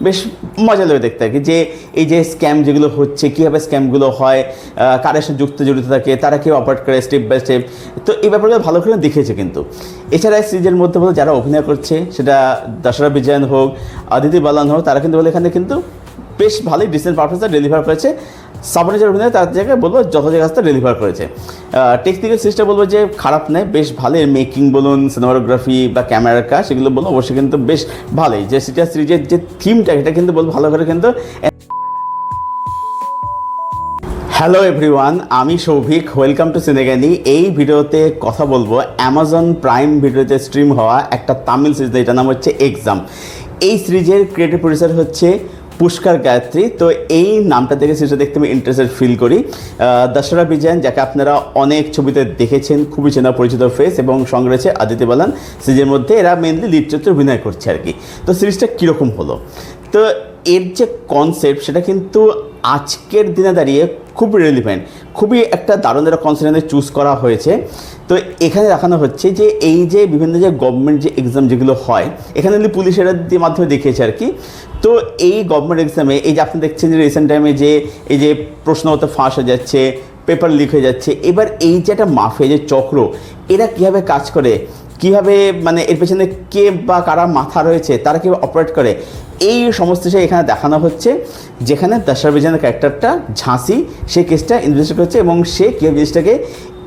বেশ মজা লাগে দেখতে আর কি, যে এই যে স্ক্যাম যেগুলো হচ্ছে, কীভাবে স্ক্যামগুলো হয়, কারের সাথে জড়িত থাকে, তারা কীভাবে অপারেট করে স্টেপ বাই স্টেপ। তো এই ব্যাপারগুলো ভালো করে দেখিয়েছে কিন্তু। এছাড়া এই সিরিজের মধ্যে বলে যারা অভিনয় করছে, সেটা দশরা বিজয়ন হোক, অদিতি বালান হোক, তারা কিন্তু বলে এখানে কিন্তু বেশ ভালোই ডিসেন্ট পারফরমেন্সটা ডেলিভার করেছে। সাবনেজার অভিনয় তার জায়গায় বলবো যত জায়গাটা ডেলিভার করেছে। টেকনিক্যাল সিস্টেম বলবো যে খারাপ নয়, বেশ ভালোই। মেকিং বলুন, সিনেমাটোগ্রাফি বা ক্যামেরার কাজ, সেগুলো বলবো অবশ্যই কিন্তু বেশ ভালোই। যে সেটা সিরিজের যে থিমটা, এটা কিন্তু বলবো ভালো করে কিন্তু। হ্যালো এভরিওয়ান, আমি সৌভিক, ওয়েলকাম টু সিনেগানি। এই ভিডিওতে কথা বলবো অ্যামাজন প্রাইম ভিডিওতে স্ট্রিম হওয়া একটা তামিল সিরিজ, এটার নাম হচ্ছে এক্সাম। এই সিরিজের ক্রিয়েটিভ প্রডিউসার হচ্ছে পুষ্কর গায়ত্রী। তো এই নামটা থেকে সিরিজটা দেখতে আমি ইন্টারেস্টেড ফিল করি। দশরা বিজয়ন, যাকে আপনারা অনেক ছবিতে দেখেছেন, খুবই চেনা পরিচিত ফেস, এবং সঙ্গে রয়েছে অদিতি বালান। সিরিজের মধ্যে এরা মেনলি লিড চরিত্রে অভিনয় করছে আর কি। তো সিরিজটা কীরকম হলো, তো এর যে কনসেপ্ট, সেটা কিন্তু আজকের দিনে দাঁড়িয়ে খুব রিলেভেন্ট, খুবই একটা দারুণ কনসেপ্ট চুজ করা হয়েছে। তো এখানে দেখানো হচ্ছে যে এই যে বিভিন্ন যে গভর্নমেন্ট যে এক্সাম যেগুলো হয়, এখানে পুলিশের মাধ্যমে দেখিয়েছে আর কি। তো এই গভর্নমেন্ট এক্সামে এই যে আপনি দেখছেন যে রিসেন্ট টাইমে যে এই যে প্রশ্নপত্র ফাঁস হয়ে যাচ্ছে, পেপার লিক হয়ে যাচ্ছে, এবার এই যে একটা মাফিয়া যে চক্র, এরা কীভাবে কাজ করে, কীভাবে মানে এর পেছনে কে বা কারা মাথা রয়েছে, তারা কীভাবে অপারেট করে, এই সমস্ত কিছু এখানে দেখানো হচ্ছে। যেখানে দশরা বিজয়নের ক্যারেক্টারটা ঝাঁসি, সে কেসটা ইনভেস্টিগেট করছে এবং সে কীভাবে জিনিসটাকে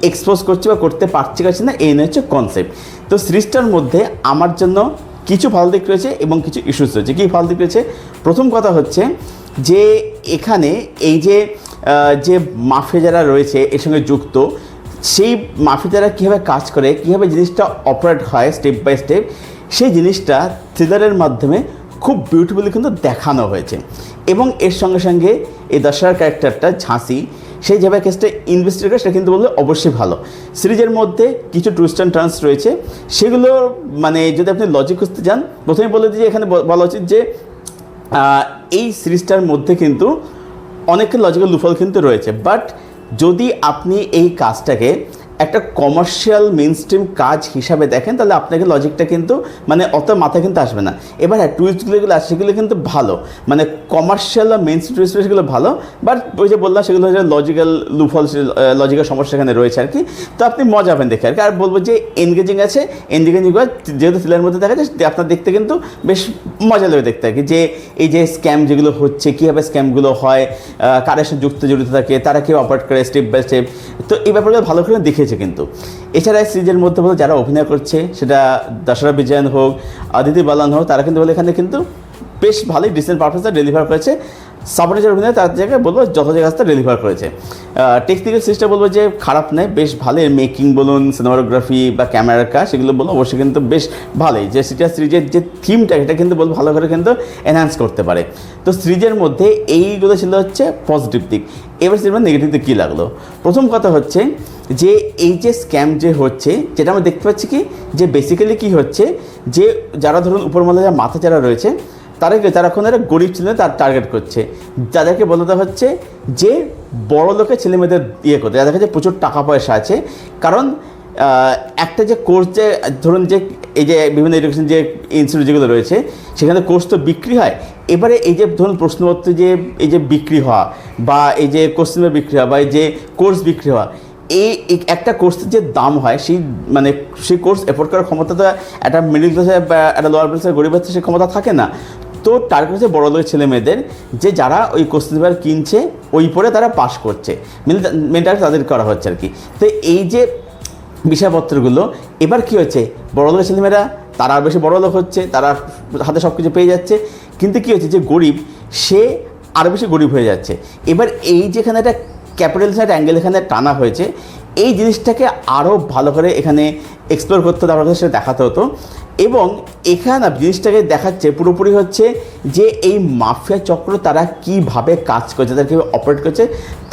এক্সপোজ করছে বা করতে পারছে না, এই নিয়ে হচ্ছে কনসেপ্ট। তো সিরিজটার মধ্যে আমার জন্য কিছু ভালো দিক রয়েছে এবং কিছু ইস্যুস রয়েছে। কী ভালো দিক রয়েছে, প্রথম কথা হচ্ছে যে এখানে এই যে মাফিয়া যারা রয়েছে এর সঙ্গে যুক্ত, সেই মাফিয়ারা কীভাবে কাজ করে, কীভাবে জিনিসটা অপারেট হয় স্টেপ বাই স্টেপ, সেই জিনিসটা থ্রিলারের মাধ্যমে খুব বিউটিফুলি কিন্তু দেখানো হয়েছে। এবং এর সঙ্গে সঙ্গে এই দশরার ক্যারেক্টারটা ঝাঁসি, সেই যেভাবে কেসটা ইনভেস্টিগেট করে, সেটা কিন্তু বললে অবশ্যই ভালো। সিরিজের মধ্যে কিছু টুইস্ট অ্যান্ড টার্নস রয়েছে, সেগুলো মানে যদি আপনি লজিক খুঁজতে যান, প্রথমে বলে দিই এখানে বলা উচিত যে এই সিরিজটার মধ্যে কিন্তু অনেক লজিক্যাল লুফল কিন্তু রয়েছে। বাট যদি আপনি এই কাজটাকে একটা কমার্শিয়াল মেইনস্ট্রিম কাজ হিসাবে দেখেন, তাহলে আপনাকে লজিকটা কিন্তু মানে অত মাথায় কিন্তু আসবে না। এবার হ্যাঁ, টুইস্টগুলো আছে সেগুলো কিন্তু ভালো, মানে কমার্শিয়াল আর মেইনস্ট্রিম টুইস্ট সেগুলো ভালো। বাট ওই যে বললাম, সেগুলো হচ্ছে লজিক্যাল লুফল, লজিক্যাল সমস্যা এখানে রয়েছে আর কি। তো আপনি মজা পাবেন দেখে আর কি। আর বলবো যে এনগেজিং আছে, এনগেজিং যেহেতু থ্রিলারের মধ্যে দেখা যায়, আপনার দেখতে কিন্তু বেশ মজা লাগে দেখতে আর কি। যে এই যে স্ক্যাম যেগুলো হচ্ছে, কীভাবে স্ক্যামগুলো হয়, কারের সাথে জড়িত থাকে, তারা কীভাবে অপারেট করে স্টেপ বাই স্টেপ। তো এই ব্যাপারগুলো ভালো করে দেখে কিন্তু। এছাড়া এই সিরিজের মধ্যে বলে যারা অভিনয় করছে, সেটা দশরা বিজয়ন হোক, অদিতি বালান হোক, তারা কিন্তু বলে এখানে কিন্তু বেশ ভালোই ডিসেন্ট পারফরমেন্সটা ডেলিভার করেছে। সাবনেজার অভিনয় তার জায়গায় বলবো যত জায়গাটা ডেলিভার করেছে। টেকনিক্যাল সিস্টেম বলবো যে খারাপ নয়, বেশ ভালোই। মেকিং বলুন, সিনেমাটোগ্রাফি বা ক্যামেরার কাজ, সেগুলো বলবো অবশ্যই কিন্তু বেশ ভালোই। যে সেটা সিরিজের যে থিমটা, এটা কিন্তু বলবো ভালো করে কিন্তু এনহ্যান্স করতে পারে। তো সিরিজের মধ্যে এইগুলো ছিল হচ্ছে পজিটিভ দিক। এবার সিনেমার নেগেটিভ দিক কী লাগলো, প্রথম কথা হচ্ছে যে এই যে স্ক্যাম যে হচ্ছে, যেটা আমরা দেখতে পাচ্ছি কি, যে বেসিক্যালি কী হচ্ছে, যে যারা ধরুন উপরমহলে যারা মাথা যারা রয়েছে, তারা এখন এরা গরিব ছেলে তার টার্গেট করছে, যাদেরকে বলতে হচ্ছে যে বড় লোকের ছেলেমেয়েদের ইয়ে করতে, যাদের কাছে প্রচুর টাকা পয়সা আছে। কারণ একটা যে কোর্স, যে ধরুন যে এই যে বিভিন্ন এডুকেশন যে ইনস্টিটিউট যেগুলো রয়েছে, সেখানে কোর্স তো বিক্রি হয়। এবারে এই যে ধরুন প্রশ্নপত্র যে এই যে বিক্রি হওয়া, বা এই যে কোশ্চেনের বিক্রি হওয়া, বা এই যে কোর্স বিক্রি হওয়া, এই একটা কোর্সের যে দাম হয়, সেই কোর্স এফোর্ড করার ক্ষমতা তো একটা মিডিল ক্লাসের বা একটা লোয়ার ক্লাসের গরিব হচ্ছে, সেই ক্ষমতা থাকে না। তো টার্গেট হচ্ছে বড় লোকের ছেলে মেয়েদের, যে যারা ওই কোশ্চেন পেপার কিনছে, ওই পরে তারা পাস করছে, মেন টার্গেট তাদের করা হচ্ছে আর কি। তো এই যে বিষয়পত্রগুলো, এবার কী হচ্ছে, বড় লোকের ছেলেমেয়েরা তারা আর বেশি বড় লোক হচ্ছে, তারা হাতে সব কিছু পেয়ে যাচ্ছে, কিন্তু কী হচ্ছে, যে গরিব সে আরও বেশি গরিব হয়ে যাচ্ছে। এবার এই যেখানে একটা ক্যাপিটাল সাইড অ্যাঙ্গেল এখানে টানা হয়েছে, এই জিনিসটাকে আরও ভালো করে এখানে এক্সপ্লোর করতে হতো, আপনাদের সেটা দেখাতে হতো। এবং এখানে জিনিসটাকে দেখাচ্ছে পুরোপুরি হচ্ছে যে এই মাফিয়া চক্র তারা কীভাবে কাজ করছে, তারা কীভাবে অপারেট করছে,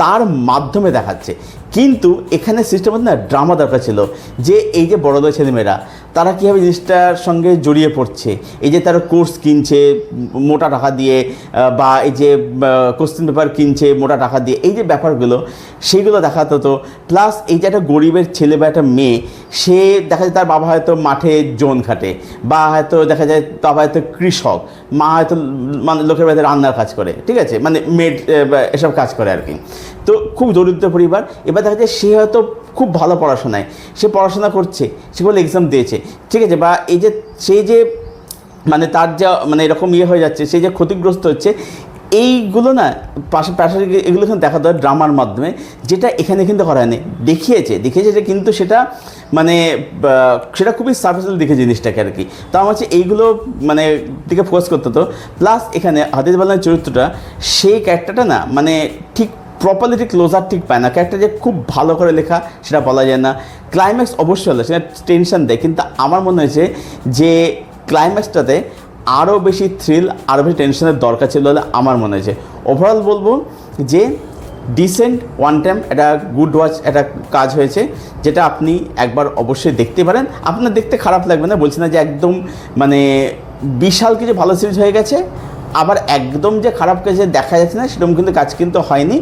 তার মাধ্যমে দেখাচ্ছে। কিন্তু এখানে সিস্টেমের না ড্রামা দরকার ছিল, যে এই যে বড়দের ছেলেমেয়েরা তারা কীভাবে জিনিসটার সঙ্গে জড়িয়ে পড়ছে, এই যে তারা কোর্স কিনছে মোটা টাকা দিয়ে, বা এই যে কোশ্চেন পেপার কিনছে মোটা টাকা দিয়ে, এই যে ব্যাপারগুলো সেইগুলো দেখাতে হতো। প্লাস এই যে একটা গরিবের ছেলে বা একটা মেয়ে, সে দেখা যায় তার বাবা হয়তো মাঠে জোন খাটে, বা হয়তো দেখা যায় বাবা হয়তো কৃষক, মা হয়তো মানে লোকের বাড়িতে রান্নার কাজ করে, ঠিক আছে, মানে মেড এসব কাজ করে আর কি। তো খুব দরিদ্র পরিবার। এবার দেখা যায় সে হয়তো খুব ভালো পড়াশোনায়, সে পড়াশোনা করছে, সে বলে এক্সাম দিয়েছে, ঠিক আছে, বা এই যে সেই যে মানে তার যা মানে এরকম হয়ে যাচ্ছে, সেই যে ক্ষতিগ্রস্ত হচ্ছে, এইগুলো না পাশাপাশি এগুলো কিন্তু দেখা দেয় ড্রামার মাধ্যমে, যেটা এখানে কিন্তু করা হয়নি। দেখিয়েছে যে কিন্তু সেটা মানে সেটা খুবই সার্ফেসিয়াল দিকে জিনিসটাকে আর কি। তো আমার হচ্ছে এইগুলো মানে দিকে ফোকাস করতে হতো। প্লাস এখানে হাদিস বালানের চরিত্রটা, সেই ক্যারেক্টারটা না মানে ঠিক প্রপারলি ঠিক ক্লোজার ঠিক পায় না। ক্যারেক্টার যে খুব ভালো করে লেখা সেটা বলা যায় না। ক্লাইম্যাক্স অবশ্যই হলো, সেটা টেনশন দেয়, কিন্তু আমার মনে হয়েছে যে ক্লাইম্যাক্সটাতে আরও বেশি থ্রিল, আরও বেশি টেনশনের দরকার ছিল বলে আমার মনে হয়েছে। ওভারঅল বলবো যে ডিসেন্ট ওয়ান টাইম একটা গুড ওয়াচ একটা কাজ হয়েছে, যেটা আপনি একবার অবশ্যই দেখতে পারেন। আপনার দেখতে খারাপ লাগবে না, বলছি না যে একদম মানে বিশাল কিছু ভালো সিরিজ হয়ে গেছে, আবার একদম যে খারাপ কাজে দেখা যাচ্ছে না সেরকম কিন্তু কাজ কিন্তু হয়নি।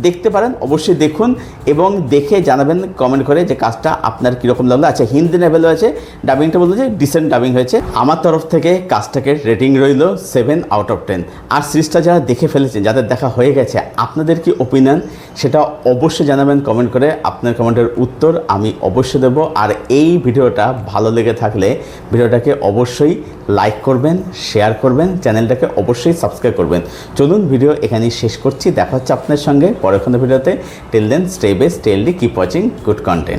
দেখতে পারেন, অবশ্যই দেখুন এবং দেখে জানাবেন কমেন্ট করে যে কাজটা আপনার কীরকম লাগলো। আচ্ছা, হিন্দি লেভেল হয়েছে, ডাবিংটা বলতে যে ডিসেন্ট ডাবিং হয়েছে। আমার তরফ থেকে কাজটাকে রেটিং রইল 7 আউট অফ 10। আর সিরিজটা যারা দেখে ফেলেছেন, যাদের দেখা হয়ে গেছে, আপনাদের কি ওপিনিয়ন সেটা অবশ্যই জানাবেন কমেন্ট করে। আপনার কমেন্টের উত্তর আমি অবশ্যই দেবো। আর এই ভিডিওটা ভালো লেগে থাকলে ভিডিওটাকে অবশ্যই লাইক করবেন, শেয়ার করবেন, চ্যানেলটাকে অবশ্যই সাবস্ক্রাইব করবেন। চলুন ভিডিও এখানেই শেষ করছি, দেখা হচ্ছে আপনার সঙ্গে পরের ভিডিওতে। Till then stay best, stay healthy, keep watching good content.